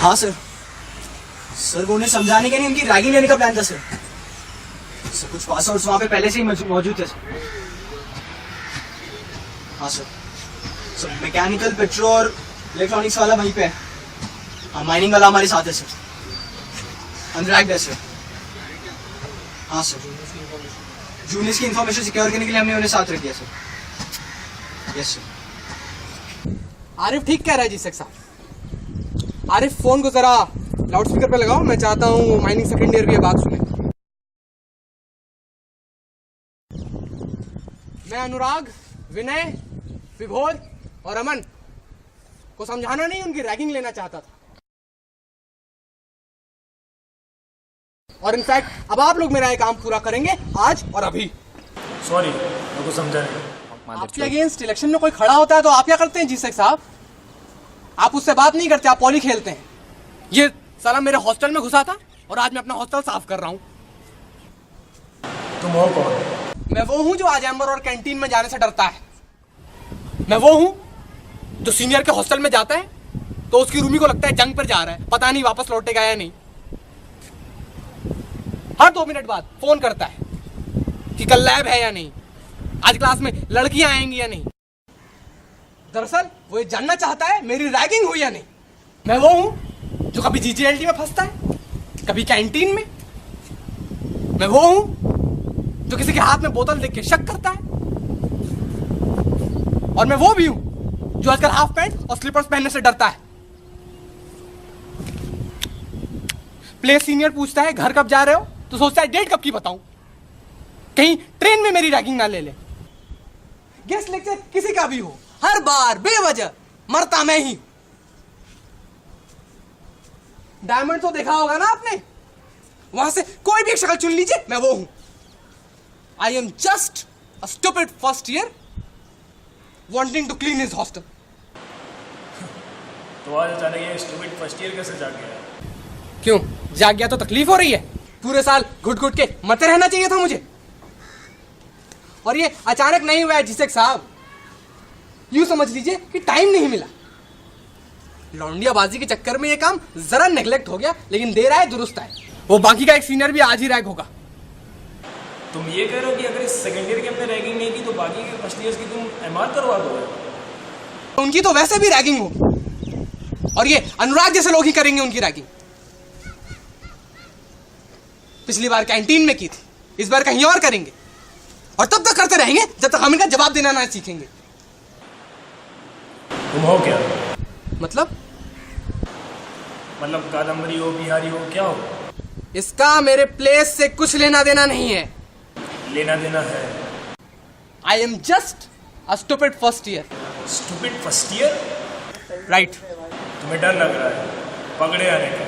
हाँ sir, sir को उन्हें समझाने के लिए उनकी रैगिंग लेने का प्लान था सर। कुछ पासवर्ड्स वहाँ पे पहले से ही मौजूद थे सर। हाँ सर, मैकेनिकल, पेट्रो और इलेक्ट्रॉनिक्स वाला वहीं पे है। हाँ, माइनिंग वाला हमारे साथ है सर। अनरैक्ड है सर। हाँ सर, जूनियर्स की इंफॉर्मेशन सिक्योर करने के लिए हमने उन्हें साथ रख दिया सर। Yes sir. आरिफ ठीक कह रहा है जी शेख साहब। आरिफ फोन को जरा लाउड स्पीकर पे लगाओ, मैं चाहता हूँ माइनिंग सेकेंड ईयर भी ये बात सुने। मैं अनुराग, विनय, विभोर और अमन को समझाना नहीं, उनकी रैगिंग लेना चाहता था। और इनफैक्ट अब आप लोग मेरा ये काम पूरा करेंगे आज और अभी। सॉरी, मैं को समझा नहीं। आपके अगेंस्ट इलेक्शन में कोई खड़ा होता है तो आप क्या करते हैं जी शेख साहब? आप उससे बात नहीं करते, आप पॉली खेलते हैं। ये साला मेरे हॉस्टल में घुसा था और आज मैं अपना हॉस्टल साफ कर रहा हूँ। तुम हो कौन? मैं वो हूँ जो आज एम्बर और कैंटीन में जाने से डरता है। मैं वो हूँ जो सीनियर के हॉस्टल में जाता है तो उसकी रूमी को लगता है जंग पर जा रहा है, पता नहीं वापस लौटेगा या नहीं। हर 2 मिनट बाद फोन करता है कि कल लैब है या नहीं, आज क्लास में लड़कियां आएंगी या नहीं। दरअसल वो ये जानना चाहता है मेरी रैगिंग हुई या नहीं। मैं वो हूं जो कभी जीजीएलटी में फंसता है, कभी कैंटीन में। मैं वो हूं जो किसी के हाथ में बोतल देख के शक करता है। और मैं वो भी हूं जो आजकल हाफ पैंट और स्लीपर्स पहनने से डरता है। प्ले सीनियर पूछता है घर कब जा रहे हो तो सोचता है डेट कब की बताऊं, कहीं ट्रेन में मेरी रैगिंग ना ले ले। गेस्ट लेक्चर किसी का भी हो, हर बार बेवजह मरता मैं ही। डायमंड तो देखा होगा ना आपने, वहां से कोई भी एक शक्ल चुन लीजिए, मैं वो हूं। I am just a stupid first year wanting to clean his hostel. तो आज अचानक ये स्टूपिड फर्स्ट ईयर कैसे जाग गया? क्यों जाग गया तो तकलीफ हो रही है? पूरे साल घुट घुट के मरते रहना चाहिए था मुझे। और ये अचानक नहीं हुआ है जी शेख साहब, यूं समझ लीजिए कि टाइम नहीं मिला। लौंडियाबाजी के चक्कर में ये काम जरा नेग्लेक्ट हो गया, लेकिन देर आए दुरुस्त आए। वो बाकी का एक सीनियर भी आज ही रैग होगा। तुम ये कह रहे हो कि अगर इस सेकंड ईयर के हमने रैगिंग नहीं की तो बाकी के फर्स्ट ईयर्स की तुम एमआर करवा दो? उनकी तो वैसे भी रैगिंग हो, और ये अनुराग जैसे लोग ही करेंगे उनकी रैगिंग। पिछली बार कैंटीन में की थी, इस बार कहीं और करेंगे, और तब तक करते रहेंगे जब तक हम इनका जवाब देना ना सीखेंगे। तुम हो क्या? मतलब कादम्बरी हो, बिहारी हो, क्या हो? इसका मेरे प्लेस से कुछ लेना देना नहीं है। लेना देना है। आई am just a stupid first year. Stupid first year? Right. तुम्हें डर लग रहा है पकड़े आने का,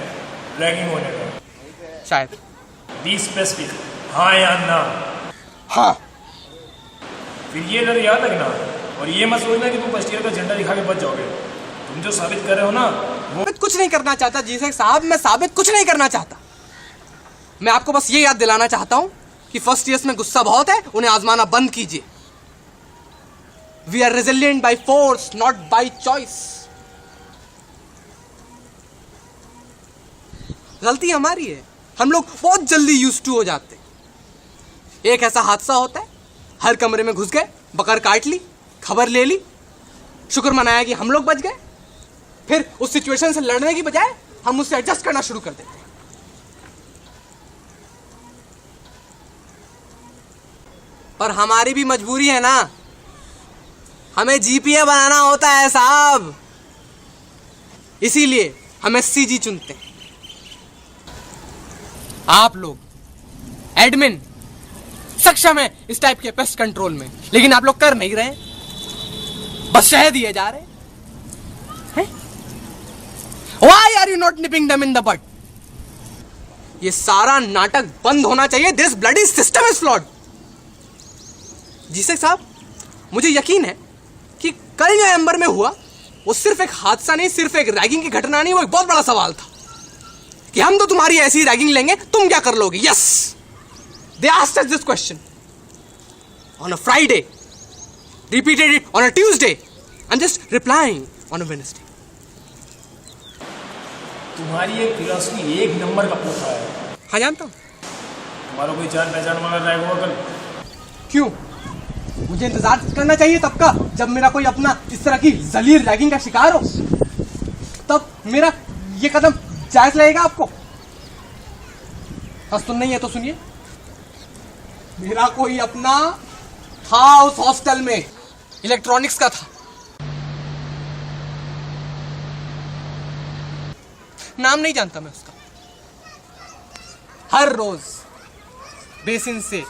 रैगिंग होने का? शायद। बी स्पेसिफिक, हाँ या ना? हाँ। फिर ये डर याद रखना, और ये मत सोचना कि तुम फर्स्ट ईयर का झंडा दिखा के बच जाओगे। तुम जो साबित कर रहे हो ना वो मैं कुछ नहीं करना चाहता जी साहब, मैं साबित कुछ नहीं करना चाहता। मैं आपको बस ये याद दिलाना चाहता हूं कि फर्स्ट ईयर्स में गुस्सा बहुत है, उन्हें आजमाना बंद कीजिए। We are resilient by force, not by choice. गलती हमारी है, हम लोग बहुत जल्दी यूज्ड टू हो जाते हैं। एक ऐसा हादसा होता है, हर कमरे में घुस गए, बकर काट ली, खबर ले ली, शुक्र मनाया कि हम लोग बच गए। फिर उस सिचुएशन से लड़ने की बजाय हम उससे एडजस्ट करना शुरू कर देते हैं। पर हमारी भी मजबूरी है ना, हमें जीपीए बनाना होता है साहब, इसीलिए हम एससीजी चुनते हैं। आप लोग एडमिन सक्षम है इस टाइप के पेस्ट कंट्रोल में, लेकिन आप लोग कर नहीं रहे, बस शह दिए जा रहे हैं। Why are you not nipping them in the bud? ये सारा नाटक बंद होना चाहिए। This bloody system is flawed. जी साहब, मुझे यकीन है कि कल जो एम्बर में हुआ वो सिर्फ एक हादसा नहीं, सिर्फ एक रैगिंग की घटना नहीं, वो एक बहुत बड़ा सवाल था कि हम तो तुम्हारी ऐसी रैगिंग लेंगे, तुम क्या कर लोगे। Yes, they asked us this question on a Friday, repeated it on a Tuesday, and just replying on a Wednesday. तुम्हारी एक फिलॉसफी एक नंबर का पोखा है। हाँ जानता हूँ। तुम्हारा कोई जान पहचान वाला रैग होगा कल? क्यों? मुझे इंतजार करना चाहिए तब का, जब मेरा कोई अपना इस तरह की जलील रैगिंग का शिकार हो, तब मेरा ये कदम जायज लगेगा आपको। हाँ, सुन नहीं है तो सुनिए। मेरा कोई अपना था उस हॉस्टल में, इलेक्ट्रॉनिक्स का था, नाम नहीं जानता मैं उसका। हर रोज बेसिन से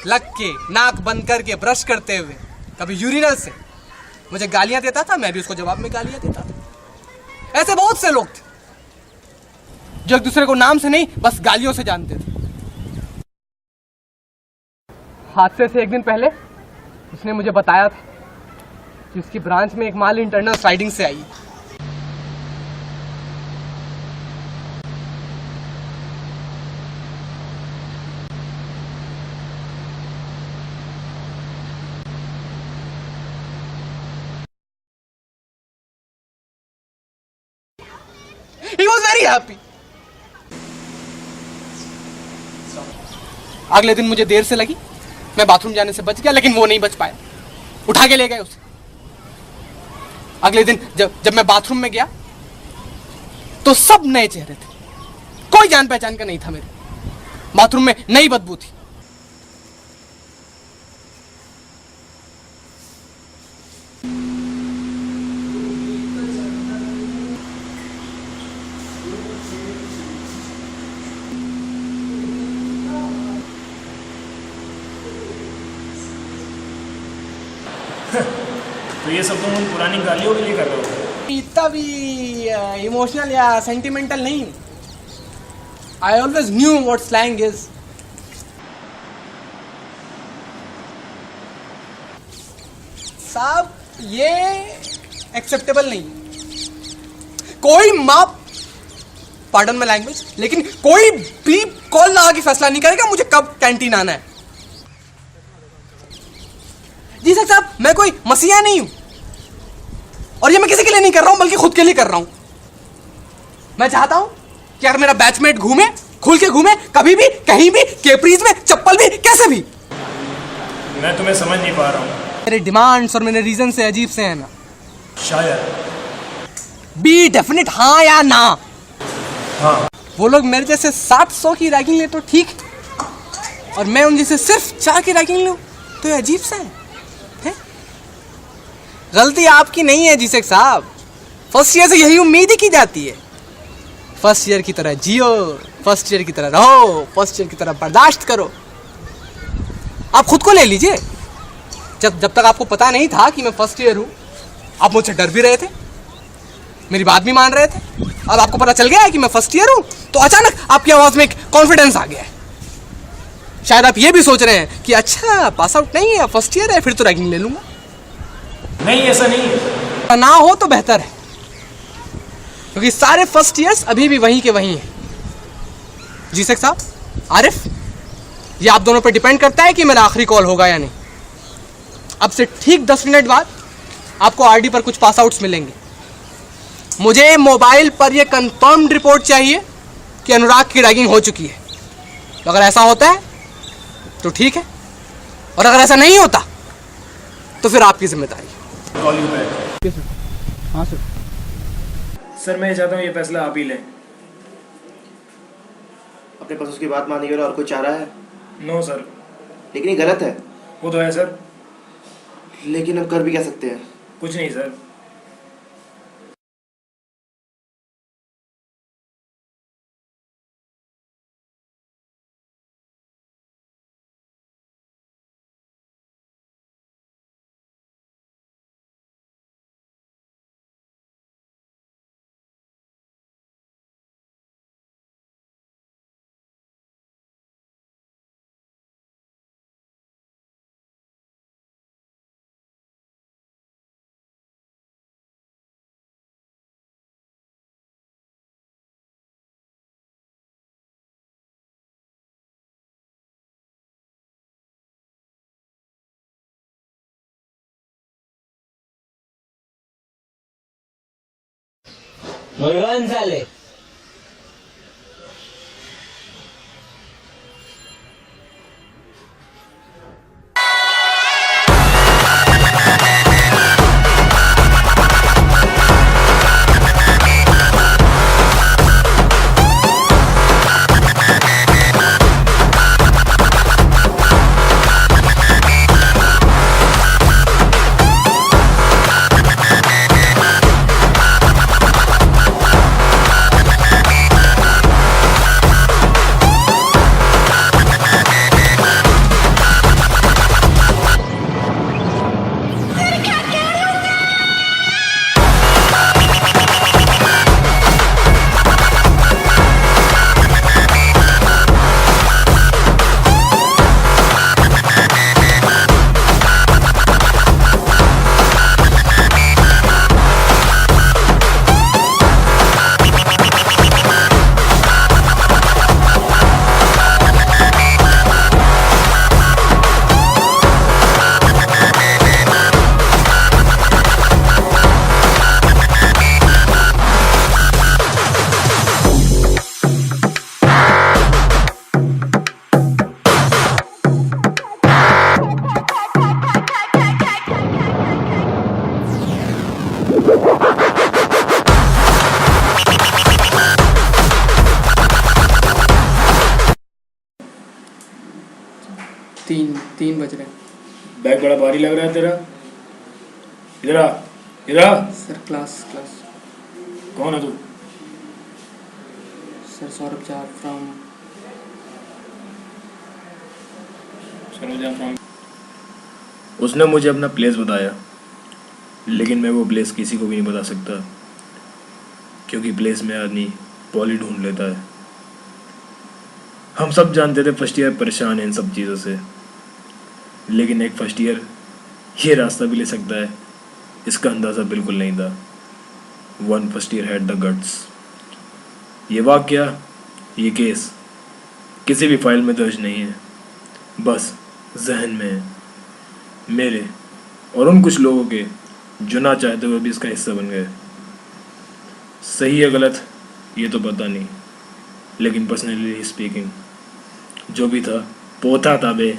लग के, नाक बंद करके, ब्रश करते हुए, कभी यूरिनल से मुझे गालियां देता था, मैं भी उसको जवाब में गालियां देता था। ऐसे बहुत से लोग थे जो एक दूसरे को नाम से नहीं बस गालियों से जानते थे। हादसे से एक दिन पहले उसने मुझे बताया था कि उसकी ब्रांच में एक माल इंटरनल स्लाइडिंग से आई। He was very happy. अगले दिन मुझे देर से लगी, मैं बाथरूम जाने से बच गया, लेकिन वो नहीं बच पाया, उठा के ले गए उसे। अगले दिन जब मैं बाथरूम में गया तो सब नए चेहरे थे, कोई जान पहचान का नहीं था मेरे। बाथरूम में नई बदबू थी। तो ये सब तुम उन पुरानी गालियों के लिए कर रहे हो? इतना भी इमोशनल या सेंटिमेंटल नहीं। I always knew what slang is. साहब, ये एक्सेप्टेबल नहीं। कोई माप, पार्डन माय लैंग्वेज, लेकिन कोई भी कॉल लगा के फैसला नहीं करेगा मुझे कब कैंटीन आना है। जी साहब, मैं कोई मसीहा नहीं हूं, और ये मैं किसी के लिए नहीं कर रहा हूं, बल्कि खुद के लिए कर रहा हूं। मैं चाहता हूं कि अगर मेरा बैचमेट घूमे, खुल के घूमे, कभी भी, कहीं भी, केपरीज में, चप्पल भी, कैसे भी। मैं तुम्हें समझ नहीं पा रहा हूं। मेरे डिमांड्स और मेरे रीजन से अजीब से हैं ना। शायद बी डेफिनेट, हाँ या ना। हाँ। वो लोग मेरे जैसे 700 की रैगिंग ले तो ठीक, और मैं उन जैसे सिर्फ 4 की रैगिंग लूं तो ये अजीब सा है। गलती आपकी नहीं है जी साहब, फर्स्ट ईयर से यही उम्मीद ही की जाती है। फर्स्ट ईयर की तरह जियो, फर्स्ट ईयर की तरह रहो, फर्स्ट ईयर की तरह बर्दाश्त करो। आप खुद को ले लीजिए। जब तक आपको पता नहीं था कि मैं फर्स्ट ईयर हूं, आप मुझसे डर भी रहे थे, मेरी बात भी मान रहे थे। अब आपको पता चल गया है कि मैं फर्स्ट ईयर हूं, तो अचानक आपकी आवाज में एक कॉन्फिडेंस आ गया है। शायद आप ये भी सोच रहे हैं कि अच्छा, पास आउट नहीं है, फर्स्ट ईयर है, फिर तो रैगिंग ले लूंगा। नहीं, ऐसा नहीं है। ना हो तो बेहतर है, क्योंकि सारे फर्स्ट ईयर्स अभी भी वहीं के वहीं हैं। जी शेख साहब, आरिफ, ये आप दोनों पे डिपेंड करता है कि मेरा आखिरी कॉल होगा या नहीं। अब से ठीक 10 मिनट बाद आपको आरडी पर कुछ पास आउट्स मिलेंगे। मुझे मोबाइल पर यह कंफर्म्ड रिपोर्ट चाहिए कि अनुराग की रैगिंग हो चुकी है। तो अगर ऐसा होता है तो ठीक है, और अगर ऐसा नहीं होता तो फिर आपकी जिम्मेदारी। Call you back. हाँ सर। सर मैं चाहता हूँ ये फैसला आप ही लें। अपने पास उसकी बात मानने के और कोई चारा है? No sir. लेकिन ये गलत है। वो तो है सर। लेकिन हम कर भी क्या सकते हैं? कुछ नहीं सर। मुरुगन साले। तीन बज रहे। बैग बड़ा भारी लग रहा है तेरा। इधर आ, इधर आ। Sir class. कौन है तू? Sir Saurabh Jha from. उसने मुझे अपना प्लेस बताया, लेकिन मैं वो प्लेस किसी को भी नहीं बता सकता, क्योंकि प्लेस में आदमी पॉली ढूंढ लेता है। हम सब जानते थे फर्स्ट ईयर परेशान है इन सब चीज़ों से, लेकिन एक फर्स्ट ईयर ये रास्ता भी ले सकता है, इसका अंदाज़ा बिल्कुल नहीं था। One first year had the guts. ये वाकया, ये केस किसी भी फाइल में दर्ज नहीं है, बस जहन में है, मेरे और उन कुछ लोगों के जो ना चाहते हुए भी इसका हिस्सा बन गए। सही है गलत ये तो पता नहीं, लेकिन पर्सनली स्पीकिंग जो भी था पोता था बे।